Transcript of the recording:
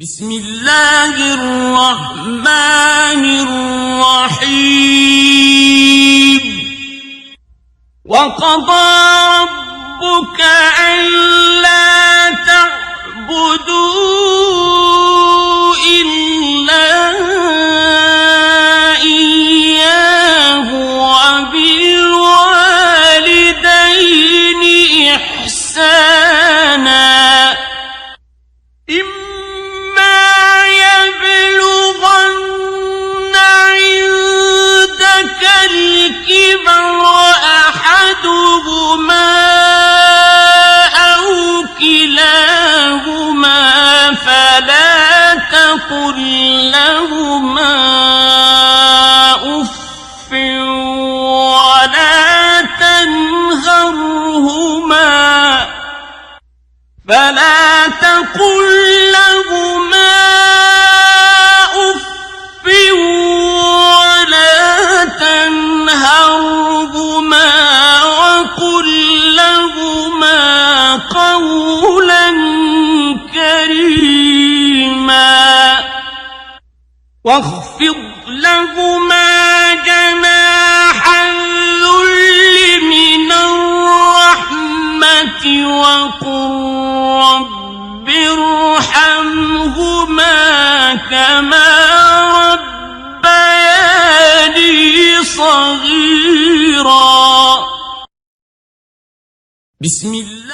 بسم الله الرحمن الرحيم وقضى ربك ألا تعبدوا إلا إياه وبالوالدين إحسانا الكبر أحدهما أو كلاهما فلا تقل لهما أف ولا تنهرهما وقل لهما قولا كريما واخفض لهما جناح الذل من الرحمة وقل رب ارحمهما كما ربياني صغيرا. بسم الله.